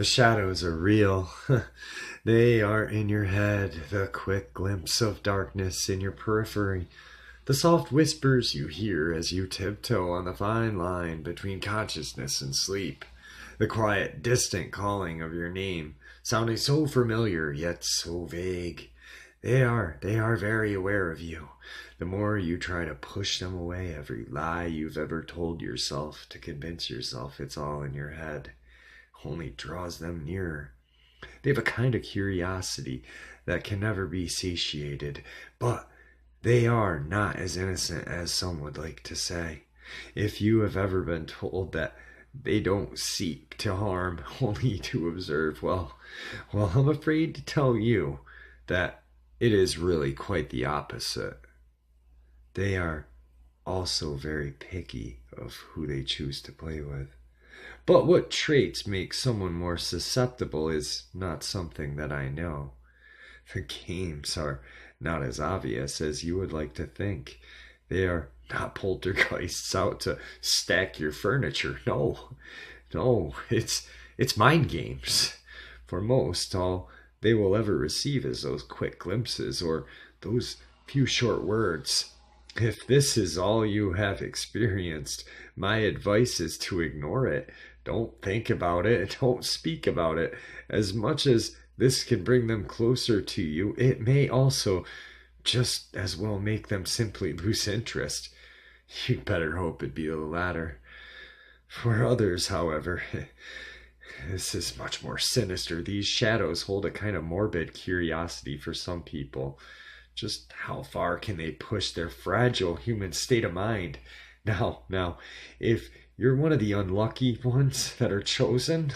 The shadows are real. They are in your head, the quick glimpse of darkness in your periphery, the soft whispers you hear as you tiptoe on the fine line between consciousness and sleep, the quiet, distant calling of your name, sounding so familiar yet so vague. They are very aware of you. The more you try to push them away, every lie you've ever told yourself to convince yourself it's all in your head only draws them nearer. They have a kind of curiosity that can never be satiated, but they are not as innocent as some would like to say. If you have ever been told that they don't seek to harm, only to observe, well, I'm afraid to tell you that it is really quite the opposite. They are also very picky of who they choose to play with. But what traits make someone more susceptible is not something that I know. The games are not as obvious as you would like to think. They are not poltergeists out to stack your furniture. No, it's mind games. For most, all they will ever receive is those quick glimpses or those few short words. If this is all you have experienced, my advice is to ignore it. Don't think about it. Don't speak about it. As much as this can bring them closer to you, it may also just as well make them simply lose interest. You'd better hope it be the latter. For others, however, this is much more sinister. These shadows hold a kind of morbid curiosity for some people. Just how far can they push their fragile human state of mind? Now, if you're one of the unlucky ones that are chosen,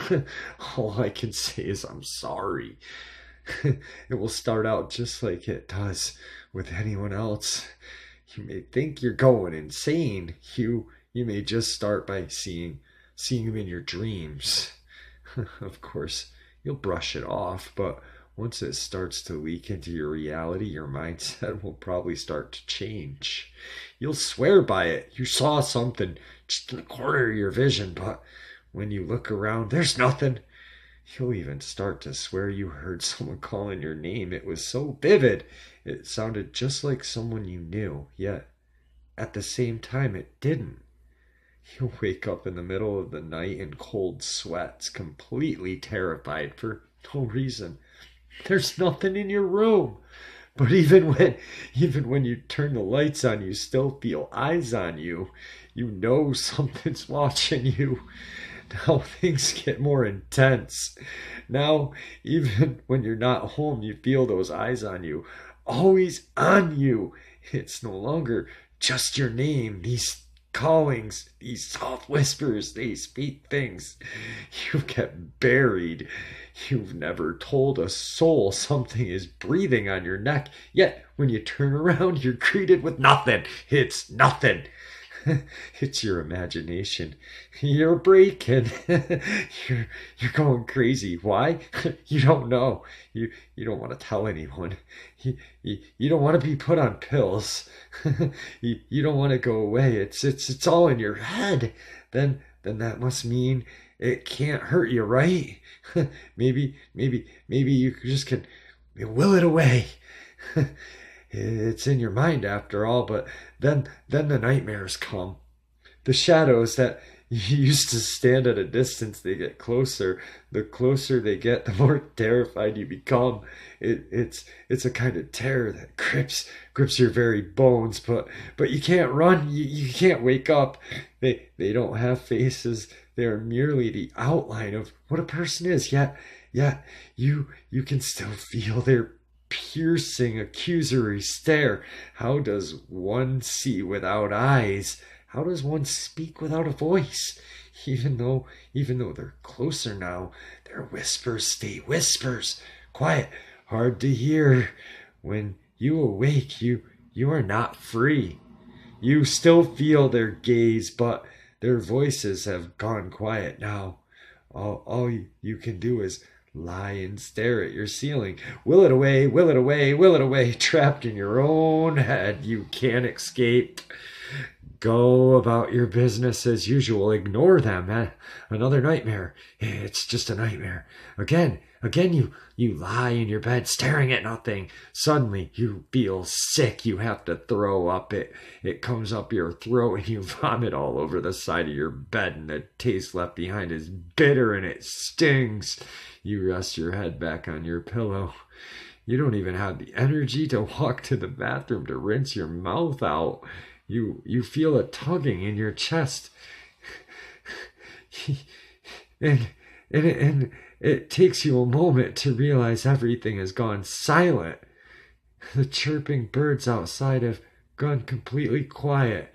all I can say is I'm sorry. It will start out just like it does with anyone else. You may think you're going insane. You may just start by seeing them in your dreams. Of course, you'll brush it off, but once it starts to leak into your reality, your mindset will probably start to change. You'll swear by it. You saw something just in the corner of your vision, but when you look around, there's nothing. You'll even start to swear you heard someone calling your name. It was so vivid. It sounded just like someone you knew, yet at the same time it didn't. You'll wake up in the middle of the night in cold sweats, completely terrified for no reason. There's nothing in your room. But even when you turn the lights on, you still feel eyes on you. You know something's watching you. Now things get more intense. Now, even when you're not home, you feel those eyes on you. Always on you. It's no longer just your name. These callings, these soft whispers, they speak things. You get buried. You've never told a soul something is breathing on your neck, yet when you turn around, you're greeted with nothing. It's nothing. It's your imagination. You're breaking. You're going crazy. Why? You don't know. You don't want to tell anyone. You don't want to be put on pills. You don't want to go away. It's all in your head. Then that must mean it can't hurt you, right? Maybe you just can will it away. It's in your mind after all, but then the nightmares come. The shadows that you used to stand at a distance, they get closer. The closer they get, the more terrified you become. It's a kind of terror that grips your very bones, but you can't run, you can't wake up. They don't have faces. They are merely the outline of what a person is, yet you can still feel their piercing, accusory stare. How does one see without eyes? How does one speak without a voice? Even though they're closer now, their whispers stay whispers, quiet, hard to hear. When you awake, you are not free. You still feel their gaze, but their voices have gone quiet now. All you can do is lie and stare at your ceiling. Will it away, will it away, will it away, trapped in your own head. You can't escape. Go about your business as usual. Ignore them. Another nightmare. It's just a nightmare. Again, you lie in your bed staring at nothing. Suddenly, you feel sick. You have to throw up. It comes up your throat and you vomit all over the side of your bed, and the taste left behind is bitter and it stings. You rest your head back on your pillow. You don't even have the energy to walk to the bathroom to rinse your mouth out. You feel a tugging in your chest. and it takes you a moment to realize everything has gone silent. The chirping birds outside have gone completely quiet.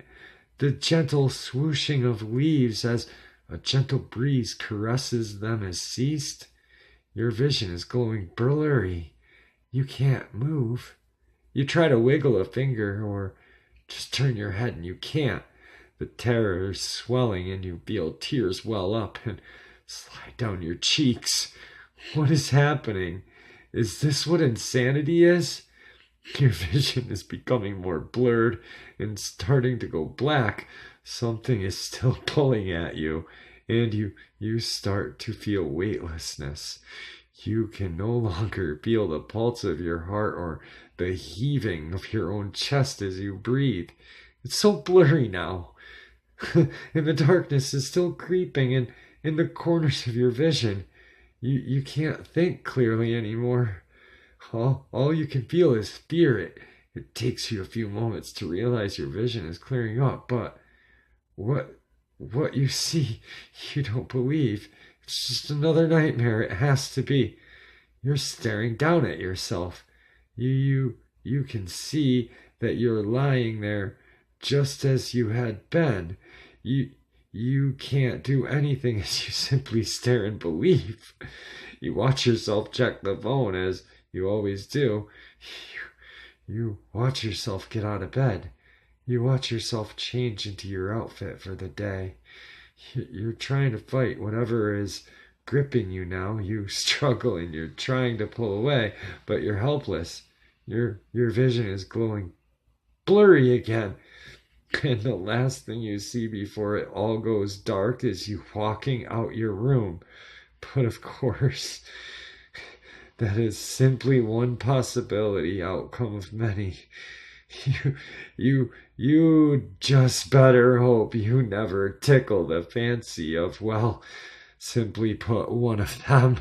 The gentle swooshing of leaves as a gentle breeze caresses them has ceased. Your vision is glowing blurry. You can't move. You try to wiggle a finger or just turn your head and you can't. The terror is swelling and you feel tears well up and slide down your cheeks. What is happening? Is this what insanity is? Your vision is becoming more blurred and starting to go black. Something is still pulling at you, and you start to feel weightlessness. You can no longer feel the pulse of your heart or the heaving of your own chest as you breathe. It's so blurry now. And the darkness is still creeping in the corners of your vision. You can't think clearly anymore. All you can feel is fear. It takes you a few moments to realize your vision is clearing up, but what you see, you don't believe. It's just another nightmare. It has to be. You're staring down at yourself. You can see that you're lying there just as you had been. You can't do anything as you simply stare and believe. You watch yourself check the phone as you always do. You watch yourself get out of bed. You watch yourself change into your outfit for the day. You're trying to fight whatever is gripping you now. You struggle and you're trying to pull away, but you're helpless. Your vision is glowing blurry again. And the last thing you see before it all goes dark is you walking out your room. But of course, that is simply one possibility, outcome of many. You just better hope you never tickle the fancy of, well, simply put, one of them.